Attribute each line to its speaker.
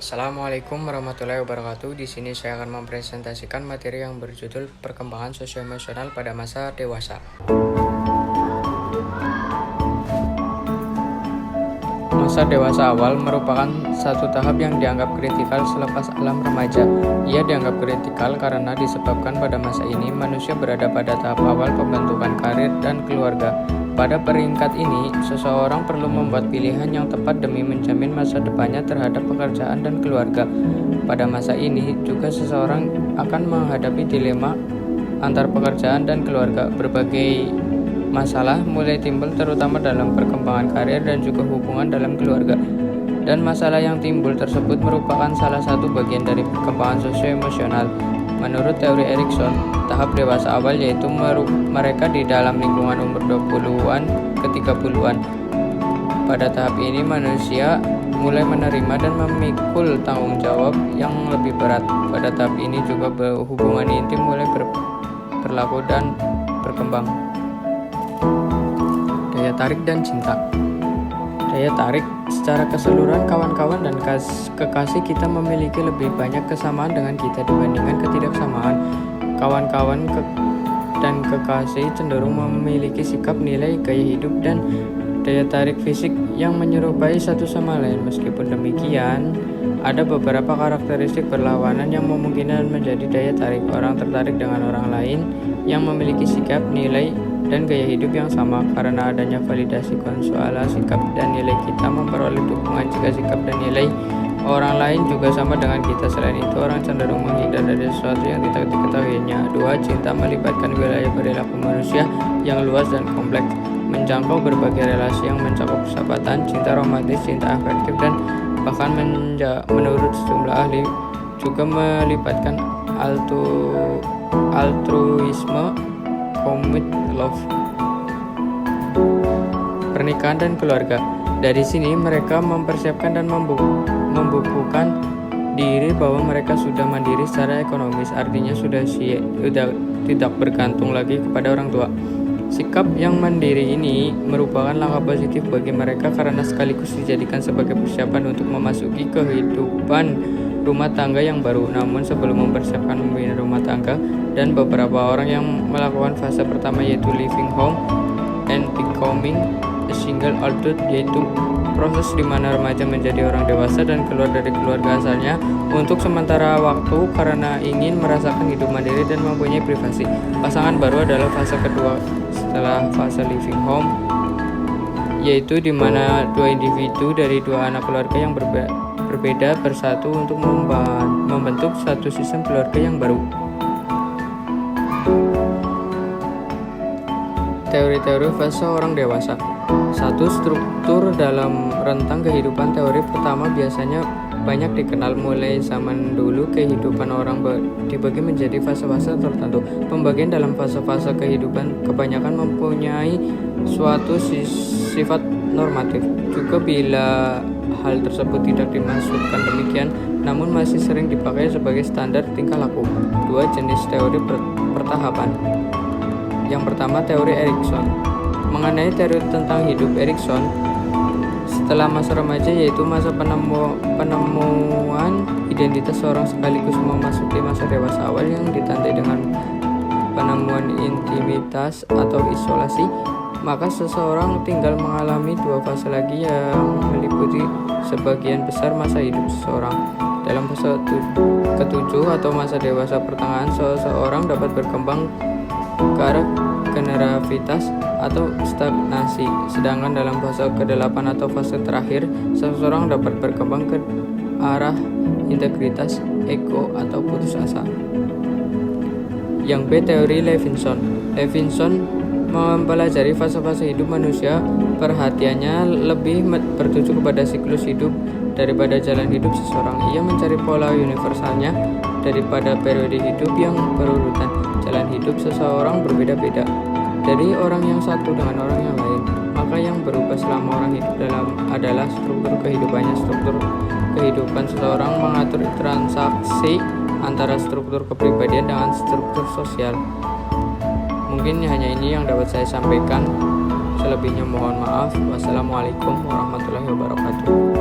Speaker 1: Assalamualaikum warahmatullahi wabarakatuh. Di sini saya akan mempresentasikan materi yang berjudul perkembangan sosioemosional pada masa dewasa. Masa dewasa awal merupakan satu tahap yang dianggap kritikal selepas alam remaja. Ia dianggap kritikal karena disebabkan pada masa ini manusia berada pada tahap awal pembentukan karir dan keluarga. Pada peringkat ini, seseorang perlu membuat pilihan yang tepat demi menjamin masa depannya terhadap pekerjaan dan keluarga. Pada masa ini, juga seseorang akan menghadapi dilema antar pekerjaan dan keluarga. Berbagai masalah mulai timbul terutama dalam perkembangan karir dan juga hubungan dalam keluarga. Dan masalah yang timbul tersebut merupakan salah satu bagian dari perkembangan sosioemosional. Menurut teori Erikson, tahap dewasa awal yaitu mereka di dalam lingkungan umur 20-an ke 30-an. Pada tahap ini manusia mulai menerima dan memikul tanggung jawab yang lebih berat. Pada tahap ini juga hubungan intim mulai berlaku dan berkembang. Daya tarik dan cinta. Daya tarik secara keseluruhan kawan-kawan dan kekasih kita memiliki lebih banyak kesamaan dengan kita dibandingkan ketidaksamaan. Kawan-kawan dan kekasih cenderung memiliki sikap, nilai, gaya hidup, dan daya tarik fisik yang menyerupai satu sama lain. Meskipun demikian, ada beberapa karakteristik berlawanan yang memungkinkan menjadi daya tarik. Orang tertarik dengan orang lain yang memiliki sikap, nilai, dan gaya hidup yang sama. Karena adanya validasi konsuala sikap dan nilai, kita memperoleh dukungan jika sikap dan nilai orang lain juga sama dengan kita. Selain itu, orang cenderung menghindar dari sesuatu yang tidak diketahuinya. 2. Cinta melibatkan wilayah perilaku manusia yang luas dan kompleks, menjangkau berbagai relasi yang mencakup persahabatan, cinta romantis, cinta afektif, dan bahkan menurut sejumlah ahli juga melibatkan altruisme, commit love. Pernikahan dan keluarga. Dari sini mereka mempersiapkan dan membukukan diri bahwa mereka sudah mandiri secara ekonomis, artinya sudah tidak bergantung lagi kepada orang tua. Sikap yang mandiri ini merupakan langkah positif bagi mereka karena sekaligus dijadikan sebagai persiapan untuk memasuki kehidupan rumah tangga yang baru. Namun sebelum mempersiapkan membina rumah tangga, dan beberapa orang yang melakukan fase pertama yaitu living home and becoming a single adult, yaitu proses di mana remaja menjadi orang dewasa dan keluar dari keluarga asalnya untuk sementara waktu karena ingin merasakan hidup mandiri dan mempunyai privasi. Pasangan baru adalah fase kedua setelah fase living home, yaitu di mana dua individu dari dua anak keluarga yang berbeda bersatu untuk membentuk satu sistem keluarga yang baru. Teori-teori fase orang dewasa. 1. Struktur dalam rentang kehidupan. Teori pertama biasanya banyak dikenal mulai zaman dulu. Kehidupan orang dibagi menjadi fase-fase tertentu. Pembagian dalam fase-fase kehidupan kebanyakan mempunyai suatu sifat normatif. Juga bila hal tersebut tidak dimaksudkan demikian, namun masih sering dipakai sebagai standar tingkah laku. 2. Jenis teori pertahapan. Yang pertama, teori Erikson. Mengenai teori tentang hidup Erikson, setelah masa remaja yaitu masa penemuan identitas seorang sekaligus memasuki masa dewasa awal yang ditandai dengan penemuan intimitas atau isolasi, maka seseorang tinggal mengalami dua fase lagi yang meliputi sebagian besar masa hidup seseorang. Dalam fase ketujuh atau masa dewasa pertengahan, seseorang dapat berkembang ke arah generavitas atau stagnasi, sedangkan dalam fase ke-8 atau fase terakhir, seseorang dapat berkembang ke arah integritas, ego, atau putus asa. Yang B, teori Levinson. Levinson mempelajari fase-fase hidup manusia. Perhatiannya lebih bertuju kepada siklus hidup daripada jalan hidup seseorang. Ia mencari pola universalnya daripada periode hidup yang berurutan. Jalan hidup seseorang berbeda-beda dari orang yang satu dengan orang yang lain. Maka yang berubah selama orang hidup adalah struktur kehidupannya. Struktur kehidupan seseorang mengatur transaksi antara struktur kepribadian dengan struktur sosial. Mungkin hanya ini yang dapat saya sampaikan. Selebihnya mohon maaf. Wassalamualaikum warahmatullahi wabarakatuh.